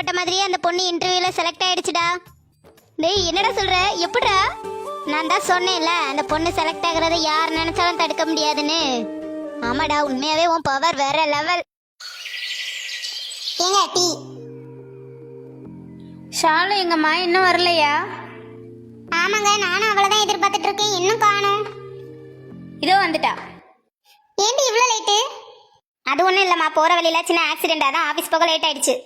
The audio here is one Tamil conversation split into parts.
கேள்விப்பட்ட மாதிரியே அந்த பொண்ணு இன்டர்வியூல செலக்ட் ஆயிடுச்சுடா. டேய் என்னடா சொல்ற? எப்படிடா? நான் தான் சொன்னேன்ல அந்த பொண்ணு செலக்ட் ஆகுறத யார் நினைச்சாலும் தடுக்க முடியாதுன்னு. ஆமாடா, உண்மையாவே உன் பவர் வேற லெவல். ஏங்க டீ. ஷாலு எங்கம்மா இன்னும் வரலையா? ஆமாங்க, நானும் அவ்வளவுதான் எதிர்பார்த்துட்டு இருக்கேன், இன்னும் காணோம். இதோ வந்துட்டா. ஏண்டி இவ்வளோ லேட்டு? அது ஒண்ணும் இல்லம்மா, போற வழியில சின்ன ஆக்சிடென்ட், அதான் ஆபீஸ் போக லேட் ஆயிடுச்சு.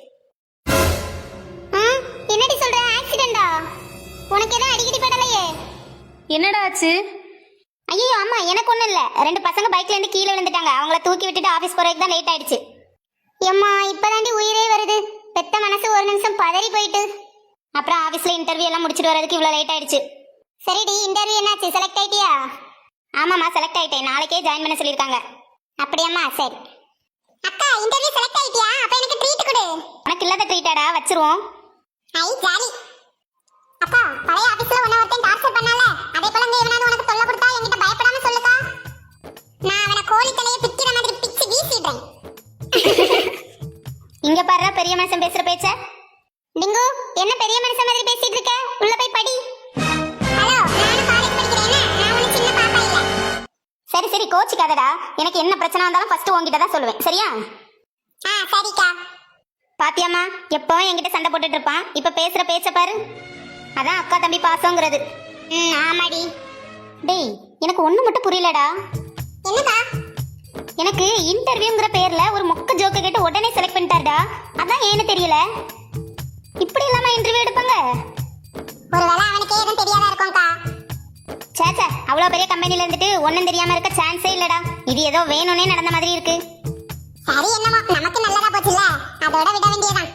என்னடி சொல்ற? ஆக்சிடென்டா? உனக்கு எதுவும் அடிக்கடி படலையே? என்னடா ஆச்சு? ஐயோ ஆமா, எனக்கு ஒண்ணும் இல்ல. 2 பசங்க பைக்ல இருந்து கீழே விழுந்துட்டாங்க. அவங்கள தூக்கி விட்டுட்டு ஆபீஸ் போறதுக்கு தான் லேட் ஆயிடுச்சு. எம்மா இப்பதாண்டி உயிரே வருது. பெத்த மனசு ஒரு நிமிஷம் பதறி போயிட்டு. அப்புறம் ஆபீஸ்ல இன்டர்வியூ எல்லாம் முடிச்சிட்டு வரதுக்கு இவ்வளவு லேட் ஆயிடுச்சு. சரிடி, இன்டர்வியூ என்னாச்சு? செலக்ட் ஆயிட்டியா? ஆமாம்மா, செலக்ட் ஆயிட்டேன். நாளைக்கே ஜாயின் பண்ண சொல்லியிருக்காங்க. அப்படியாம்மா? சரி. அக்கா இன்டர்வியூ செலக்ட் ஆயிட்டியா? அப்ப எனக்கு ட்ரீட் கொடு. உனக்கு இல்லாத ட்ரீட்டாடா, வச்சிருவோம். ஐ ஜாலி. அக்கா பழைய ஆபீஸ்ல உன்ன ஒருத்தன் டார்ச்சர் பண்ணால, அதே போல இங்க இவனாவது உனக்கு தொல்லை கொடுத்தா என்கிட்ட பயப்படாம சொல்லுக்கா. நான் அவனை கோழி தலையை பிக்கிற மாதிரி பிச்சு வீசிடுறேன். இங்க பாரு பெரிய மனுஷன் பேசுற பேச்ச. டிங்கு, என்ன பெரிய மனுஷன் மாதிரி பேசிட்டு இருக்க? உள்ள போய் படி. ஹலோ, நானும் காலேஜ் படிக்கிறேன். நான் ஒன்னும் சின்ன பாப்பா இல்ல. சரி சரி, கோச்சிக்காதடா. எனக்கு என்ன பிரச்சனை வந்தாலும் ஃபர்ஸ்ட் உன்கிட்ட தான் சொல்லுவேன், சரியா? சரிக்கா. பாத்தியாம்மா, எப்பவும் என்கிட்ட சண்டை போட்டுட்டு இருப்பான். இப்ப பேசுற பேச்ச பாரு. அதான் அக்கா தம்பி பாசங்கிறது. ஆமாடி. டேய், எனக்கு ஒண்ணு மட்டும் புரியலடா. என்னக்கா? எனக்கு இன்டர்வியூங்கிற பேர்ல ஒரு மொக்க ஜோக்க கேட்டு உடனே செலக்ட் பண்ணிட்டாருடா. அதான் ஏன்னு தெரியல. இப்படி இல்லாம இன்டர்வியூ எடுப்பாங்க? ஒருவேளை அவனுக்கே எதுவும் தெரியாதா இருக்கும்க்கா. சேச்சா, அவ்வளவு பெரிய கம்பெனில இருந்துட்டு ஒன்னும் தெரியாம இருக்க சான்ஸே இல்லடா. இது ஏதோ வேணும்னே நடந்த மாதிரி இருக்கு. சரி, என்னமோ நமக்கு நல்லதா போச்சுல்ல, அதோட விட வேண்டியதான்.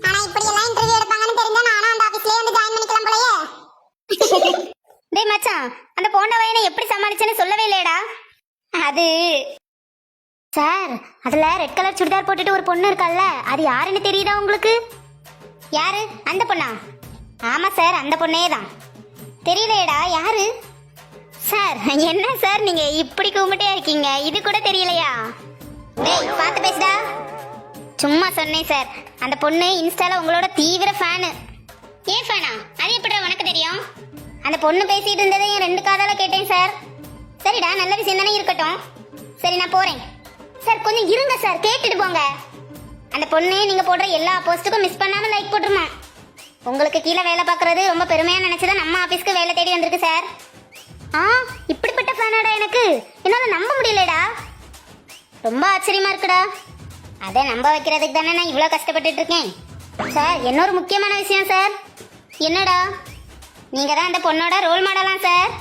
ஆனா இப்படி எல்லாம் இன்டர்வியூ எடுப்பாங்கன்னு தெரிஞ்சா நானும் அந்த ஆபீஸ்லயே வந்து ஜாயின் பண்ணிக்கலாம் போலயே. டேய் மச்சான், அந்த போண்டா வயனை எப்படி சமாளிச்சேன்னு சொல்லவே இல்லையடா. அது சார், அதுல ரெட் கலர் சுடிதார் போட்டுட்டு ஒரு பொண்ணு இருக்கல்ல, அது யாருன்னு தெரியுதா உங்களுக்கு? யாரு? அந்த பொண்ணா? ஆமா சார், அந்த பொண்ணே தான். தெரியலையடா, யாரு? சார் என்ன சார் நீங்க இப்படி கும்பிட்டே இருக்கீங்க, இது கூட தெரியலையா? டேய் பார்த்து பேசுடா. சும்மா சொன்னேன் சார். அந்த பொண்ணு இன்ஸ்டால உங்களோட தீவிர ஃபேனு. ஏன் ஃபேனா? அது எப்படிடா உனக்கு தெரியும்? அந்த பொண்ணு பேசிட்டு இருந்ததை என் 2 காதால கேட்டேன் சார். சரிடா, நல்ல விஷயம் தானே, இருக்கட்டும். சரி நான் போறேன். சார் கொஞ்சம் இருங்க சார், கேட்டுட்டு போங்க. அந்த பொண்ணு நீங்க போடுற எல்லா போஸ்ட்டுக்கும் மிஸ் பண்ணாம லைக் போட்டுருமா. உங்களுக்கு கீழே வேலை பார்க்கறது ரொம்ப பெருமையா நினைச்சுதான் நம்ம ஆபீஸ்க்கு வேலை தேடி வந்திருக்கு சார். இப்படிப்பட்ட ஃபேனாடா எனக்கு? என்னால நம்ப முடியலடா. ரொம்ப ஆச்சரியமா இருக்குடா. அதை நம்ப வைக்கிறதுக்கு தானே நான் இவ்வளோ கஷ்டப்பட்டுட்டு இருக்கேன். சார் இன்னொரு முக்கியமான விஷயம் சார். என்னடா? நீங்க தான் அந்த பொண்ணோட ரோல் மாடலாம் சார்.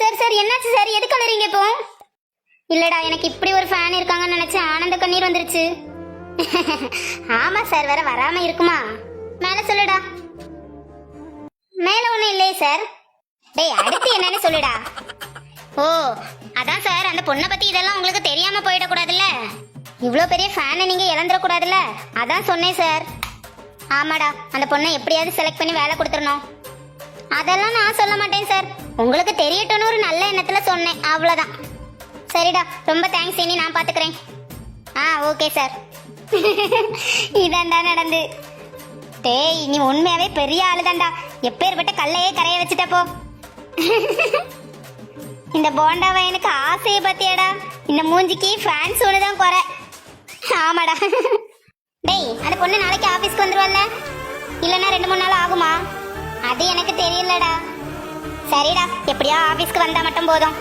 சார் சார் என்னாச்சு சார்? எதுக்கு அழுறீங்க இப்போ? இல்லடா, எனக்கு இப்படி ஒரு ஃபேன் இருக்காங்கன்னு நினைச்சு ஆனந்த கண்ணீர் வந்துருச்சு. ஆமா சார், வேற வராம இருக்குமா? மேல சொல்லுடா. மேல ஒண்ணும் இல்லையே சார். டேய் அடுத்து என்னன்னு சொல்லுடா. ஓ அதான் சார், அந்த பொண்ணை பத்தி இதெல்லாம் உங்களுக்கு தெரியாம போயிடக்கூடாதுல்ல. இவ்வளோ பெரிய ஃபேனை நீங்க இழந்துடக்கூடாதுல்ல, அதான் சொன்னேன் சார். ஆமாடா, அந்த பொண்ணை எப்படியாவது செலக்ட் பண்ணி வேலை கொடுத்துடணும். அதெல்லாம் நான் சொல்ல மாட்டேன் சார், உங்களுக்கு தெரியட்டும்னு ஒரு நல்ல எண்ணத்துல சொன்னேன், அவ்வளோதான். சரிடா, ரொம்ப தேங்க்ஸ். இனி நான் பாத்துக்கிறேன். Okay sir. இதாண்டா நடந்து. டேய் நீ உண்மையாவே பெரிய ஆளுதாண்டா. எப்பேற்பட்ட கல்லையே கரைய வச்சுட்டப்போ. இந்த போண்டாவை எனக்கு ஆசையை பத்தியடா. இந்த மூஞ்சிக்கு ஃபேன்ஸ் ஒண்ணுதான் குறை. ஆமாடா. டேய் அந்த பொண்ணு நாளைக்கு ஆபீஸ்க்கு வந்துருவல்ல? இல்லைன்னா 2-3 நாள் ஆகுமா? அது எனக்கு தெரியலடா. சரிடா, எப்படியா ஆபீஸ்க்கு வந்தா மட்டும் போதும்.